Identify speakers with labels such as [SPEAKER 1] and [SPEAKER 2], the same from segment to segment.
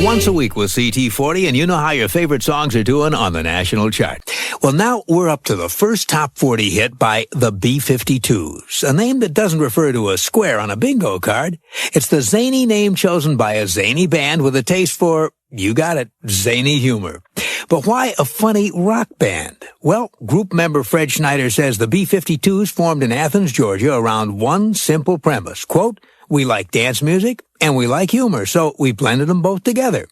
[SPEAKER 1] Once a week with CT40, and you know how your favorite songs are doing on the national chart. Well, now we're up to the first top 40 hit by the B-52s, a name that doesn't refer to a square on a bingo card. It's the zany name chosen by a zany band with a taste for, you got it, zany humor. But why a funny rock band? Well, group member Fred Schneider says the B-52s formed in Athens, Georgia around one simple premise. Quote, we like dance music and we like humor, so we blended them both together.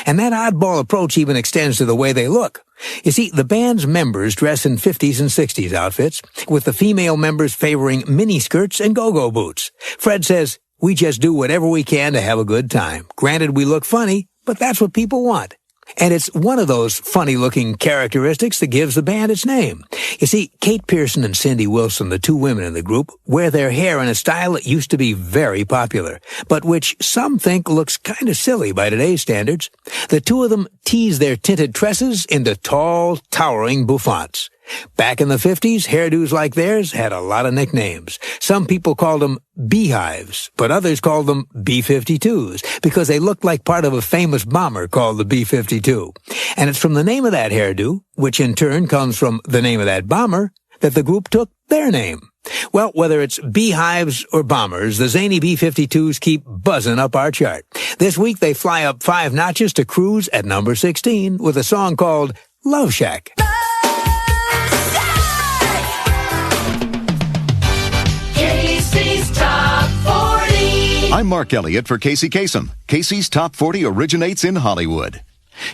[SPEAKER 1] And that oddball approach even extends to the way they look. You see, the band's members dress in 50s and 60s outfits, with the female members favoring miniskirts and go-go boots. Fred says, we just do whatever we can to have a good time. Granted, we look funny, but that's what people want. And it's one of those funny-looking characteristics that gives the band its name. You see, Kate Pierson and Cindy Wilson, the two women in the group, wear their hair in a style that used to be very popular, but which some think looks kind of silly by today's standards. The two of them tease their tinted tresses into tall, towering bouffants. Back in the 50s, hairdos like theirs had a lot of nicknames. Some people called them beehives, but others called them B-52s because they looked like part of a famous bomber called the B-52. And it's from the name of that hairdo, which in turn comes from the name of that bomber, that the group took their name. Well, whether it's beehives or bombers, the zany B-52s keep buzzing up our chart. This week they fly up 5 notches to cruise at number 16 with a song called Love Shack.
[SPEAKER 2] I'm Mark Elliott for Casey Kasem. Casey's Top 40 originates in Hollywood.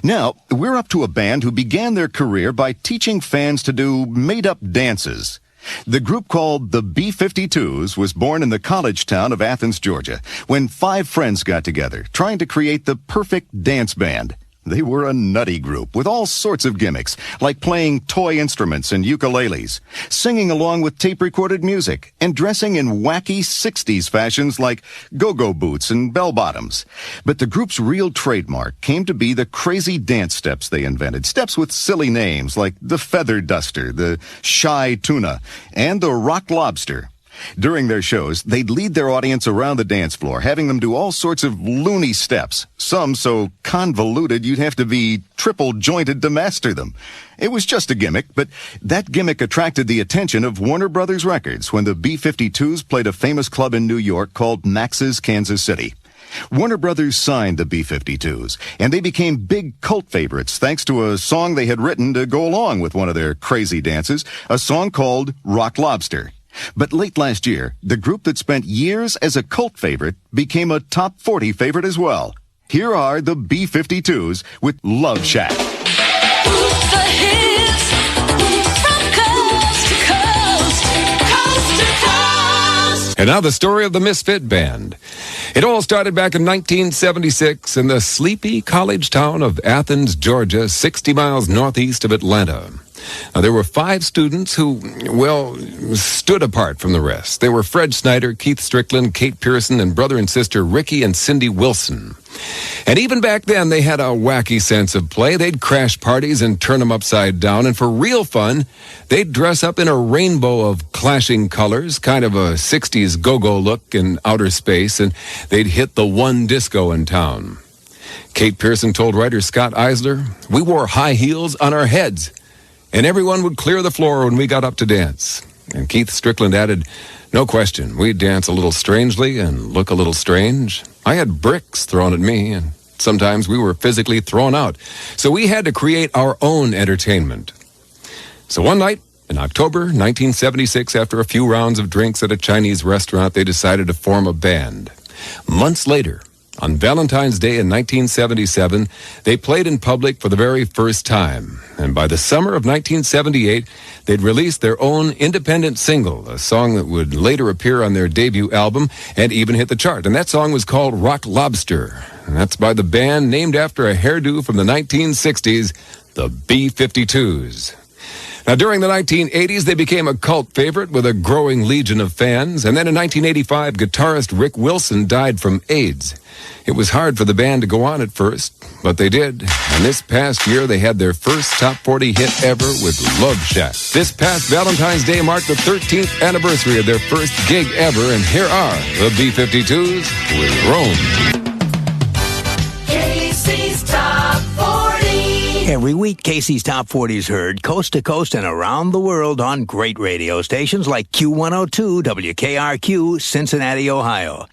[SPEAKER 2] Now, we're up to a band who began their career by teaching fans to do made-up dances. The group called the B-52s was born in the college town of Athens, Georgia, when 5 friends got together, trying to create the perfect dance band. They were a nutty group with all sorts of gimmicks, like playing toy instruments and ukuleles, singing along with tape-recorded music, and dressing in wacky 60s fashions like go-go boots and bell-bottoms. But the group's real trademark came to be the crazy dance steps they invented, steps with silly names like the Feather Duster, the Shy Tuna, and the Rock Lobster. During their shows, they'd lead their audience around the dance floor, having them do all sorts of loony steps, some so convoluted you'd have to be triple-jointed to master them. It was just a gimmick, but that gimmick attracted the attention of Warner Brothers Records when the B-52s played a famous club in New York called Max's Kansas City. Warner Brothers signed the B-52s, and they became big cult favorites thanks to a song they had written to go along with one of their crazy dances, a song called Rock Lobster. But late last year, the group that spent years as a cult favorite became a top 40 favorite as well. Here are the B-52s with Love Shack.
[SPEAKER 3] The hits from coast to coast, coast to coast.
[SPEAKER 4] And now the story of the Misfit Band. It all started back in 1976 in the sleepy college town of Athens, Georgia, 60 miles northeast of Atlanta. Now, there were 5 students who, well, stood apart from the rest. They were Fred Schneider, Keith Strickland, Kate Pierson, and brother and sister Ricky and Cindy Wilson. And even back then, they had a wacky sense of play. They'd crash parties and turn them upside down. And for real fun, they'd dress up in a rainbow of clashing colors, kind of a 60s go-go look in outer space, and they'd hit the one disco in town. Kate Pierson told writer Scott Eisler, "We wore high heels on our heads, and everyone would clear the floor when we got up to dance." And Keith Strickland added, "No question, we'd dance a little strangely and look a little strange. I had bricks thrown at me, and sometimes we were physically thrown out. So we had to create our own entertainment." So one night, in October 1976, after a few rounds of drinks at a Chinese restaurant, they decided to form a band. Months later, on Valentine's Day in 1977, they played in public for the very first time. And by the summer of 1978, they'd released their own independent single, a song that would later appear on their debut album and even hit the chart. And that song was called Rock Lobster. And that's by the band named after a hairdo from the 1960s, the B-52s. Now, during the 1980s, they became a cult favorite with a growing legion of fans. And then in 1985, guitarist Rick Wilson died from AIDS. It was hard for the band to go on at first, but they did. And this past year, they had their first top 40 hit ever with Love Shack. This past Valentine's Day marked the 13th anniversary of their first gig ever, and here are the B-52s with Rome.
[SPEAKER 3] KC's
[SPEAKER 1] Every week, Casey's Top 40 is heard coast to coast and around the world on great radio stations like Q102, WKRQ, Cincinnati, Ohio.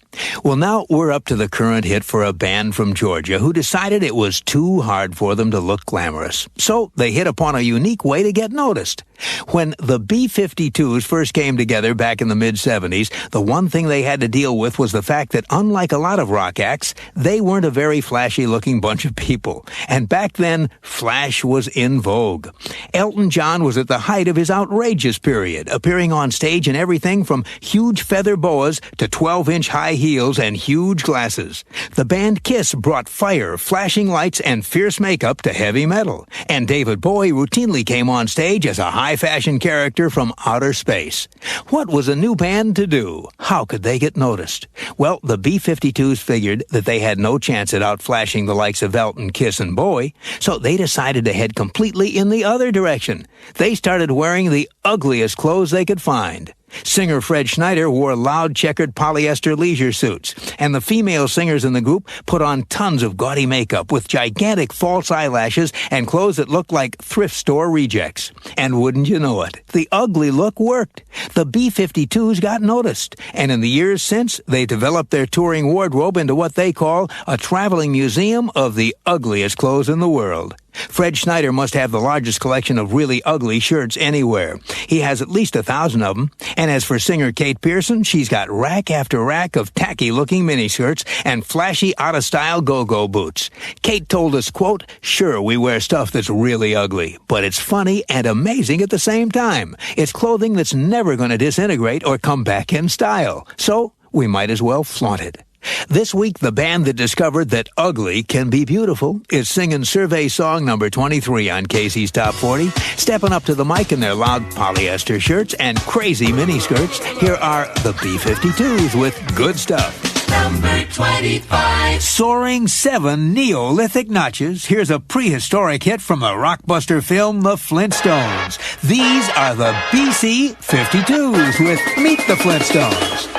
[SPEAKER 1] Well, now we're up to the current hit for a band from Georgia who decided it was too hard for them to look glamorous. So they hit upon a unique way to get noticed. When the B-52s first came together back in the mid-70s, the one thing they had to deal with was the fact that unlike a lot of rock acts, they weren't a very flashy-looking bunch of people. And back then, flash was in vogue. Elton John was at the height of his outrageous period, appearing on stage in everything from huge feather boas to 12-inch high heels and huge glasses. The band Kiss brought fire, flashing lights, and fierce makeup to heavy metal. And David Bowie routinely came on stage as a high-fashion character from outer space. What was a new band to do? How could they get noticed? Well, the B-52s figured that they had no chance at outflashing the likes of Elton, Kiss, and Bowie, so they decided to head completely in the other direction. They started wearing the ugliest clothes they could find. Singer Fred Schneider wore loud checkered polyester leisure suits, and the female singers in the group put on tons of gaudy makeup with gigantic false eyelashes and clothes that looked like thrift store rejects. And wouldn't you know it, the ugly look worked. The B-52s got noticed, and in the years since, they developed their touring wardrobe into what they call a traveling museum of the ugliest clothes in the world. Fred Schneider must have the largest collection of really ugly shirts anywhere. He has at least 1,000 of them. And as for singer Kate Pierson, she's got rack after rack of tacky-looking miniskirts and flashy, out-of-style go-go boots. Kate told us, quote, "Sure, we wear stuff that's really ugly, but it's funny and amazing at the same time. It's clothing that's never going to disintegrate or come back in style. So we might as well flaunt it." This week, the band that discovered that ugly can be beautiful is singing survey song number 23 on Casey's Top 40. Stepping up to the mic in their loud polyester shirts and crazy miniskirts, here are the B-52s with Good Stuff.
[SPEAKER 3] Number 25.
[SPEAKER 1] Soaring 7 Neolithic notches, here's a prehistoric hit from the rockbuster film The Flintstones. These are the BC-52s with Meet the Flintstones.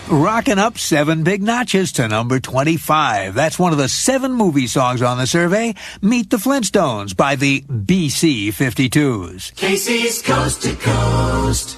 [SPEAKER 1] Rocking up 7 big notches to number 25. That's one of the 7 movie songs on the survey. Meet the Flintstones by the BC-52s.
[SPEAKER 3] Casey's Coast to Coast.